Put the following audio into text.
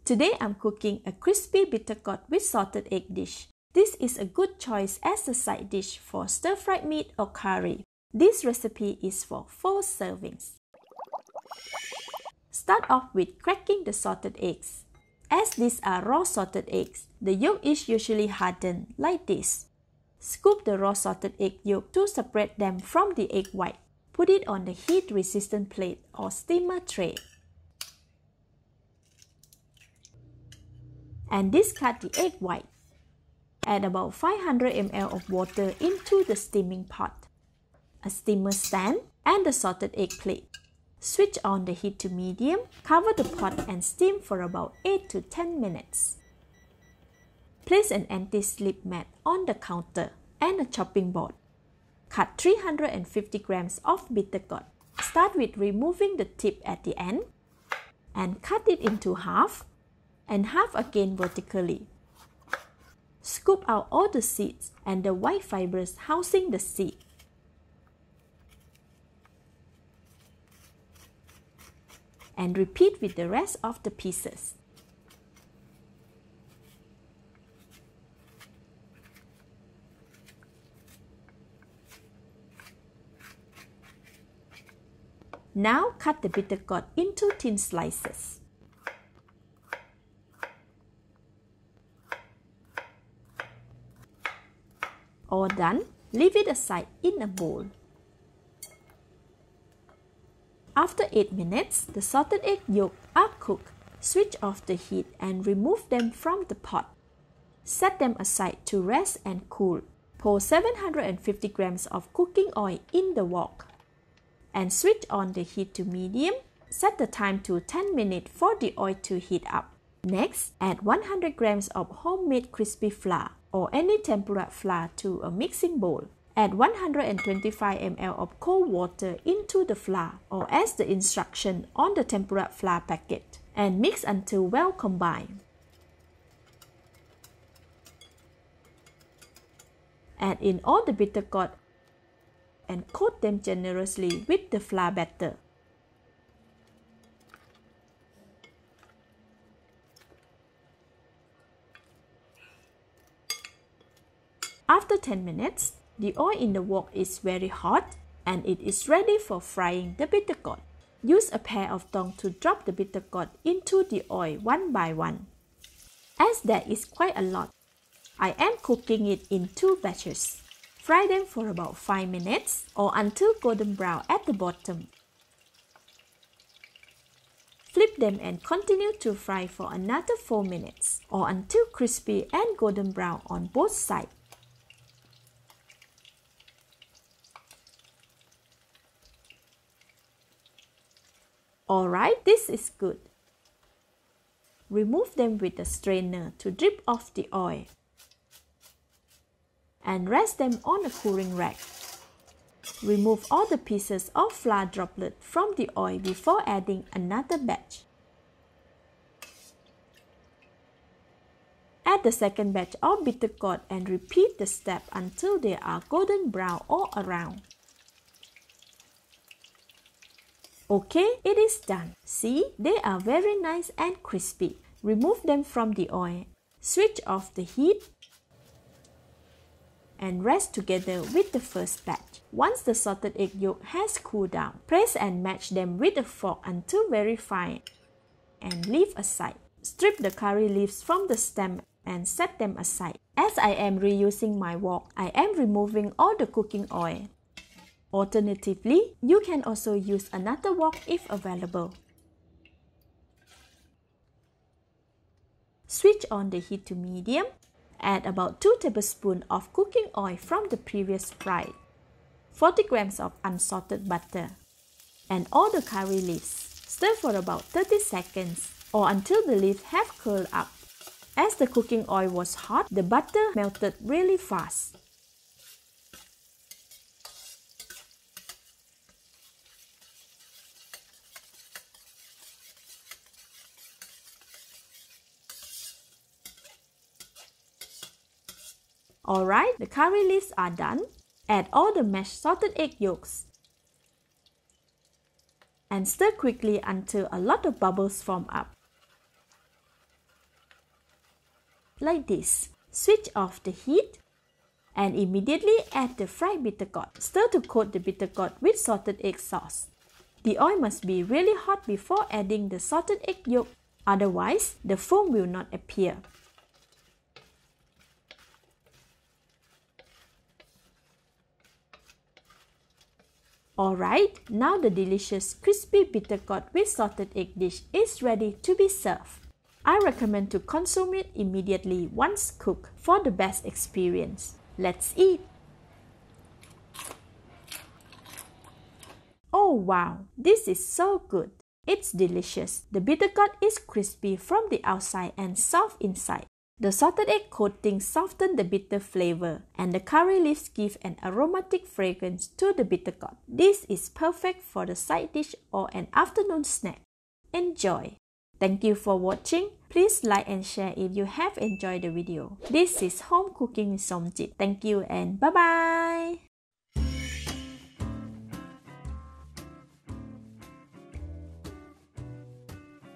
Today I'm cooking a crispy bitter gourd with salted egg dish. This is a good choice as a side dish for stir-fried meat or curry. This recipe is for 4 servings. Start off with cracking the salted eggs. As these are raw salted eggs, the yolk is usually hardened like this. Scoop the raw salted egg yolk to separate them from the egg white. Put it on the heat-resistant plate or steamer tray. And discard the egg white. Add about 500 ml of water into the steaming pot, a steamer stand, and the salted egg plate. Switch on the heat to medium, cover the pot and steam for about 8 to 10 minutes. Place an anti-slip mat on the counter and a chopping board. Cut 350 grams of bitter gourd. Start with removing the tip at the end and cut it into half and half again vertically. Scoop out all the seeds and the white fibers housing the seed. And repeat with the rest of the pieces. Now cut the bitter gourd into thin slices. All done, leave it aside in a bowl. After 8 minutes, the salted egg yolk are cooked. Switch off the heat and remove them from the pot. Set them aside to rest and cool. Pour 750 grams of cooking oil in the wok. And switch on the heat to medium. Set the time to 10 minutes for the oil to heat up. Next, add 100 grams of homemade crispy flour or any tempura flour to a mixing bowl. Add 125 ml of cold water into the flour or as the instruction on the tempura flour packet and mix until well combined. Add in all the bitter gourd and coat them generously with the flour batter. After 10 minutes, the oil in the wok is very hot and it is ready for frying the bitter gourd. Use a pair of tongs to drop the bitter gourd into the oil one by one. As there is quite a lot, I am cooking it in 2 batches. Fry them for about 5 minutes or until golden brown at the bottom. Flip them and continue to fry for another 4 minutes or until crispy and golden brown on both sides. Alright, this is good. Remove them with a strainer to drip off the oil. And rest them on a cooling rack. Remove all the pieces of flour droplet from the oil before adding another batch. Add the second batch of bitter gourd and repeat the step until they are golden brown all around. Okay, it is done. See, they are very nice and crispy. Remove them from the oil. Switch off the heat and rest together with the first batch. Once the salted egg yolk has cooled down, press and match them with a fork until very fine and leave aside. Strip the curry leaves from the stem and set them aside. As I am reusing my wok, I am removing all the cooking oil. Alternatively, you can also use another wok if available. Switch on the heat to medium. Add about 2 tablespoons of cooking oil from the previous fry, 40 grams of unsalted butter, and all the curry leaves. Stir for about 30 seconds or until the leaves have curled up. As the cooking oil was hot, the butter melted really fast. Alright, the curry leaves are done. Add all the mashed salted egg yolks and stir quickly until a lot of bubbles form up. like this. Switch off the heat and immediately add the fried bitter gourd. Stir to coat the bitter gourd with salted egg sauce. The oil must be really hot before adding the salted egg yolk, otherwise the foam will not appear. Alright, now the delicious crispy bitter gourd with salted egg dish is ready to be served. I recommend to consume it immediately once cooked for the best experience. Let's eat! Oh wow, this is so good! It's delicious. The bitter gourd is crispy from the outside and soft inside. The salted egg coating softens the bitter flavor, and the curry leaves give an aromatic fragrance to the bitter gourd. This is perfect for the side dish or an afternoon snack. Enjoy! Thank you for watching. Please like and share if you have enjoyed the video. This is Home Cooking with Somjit. Thank you and bye-bye!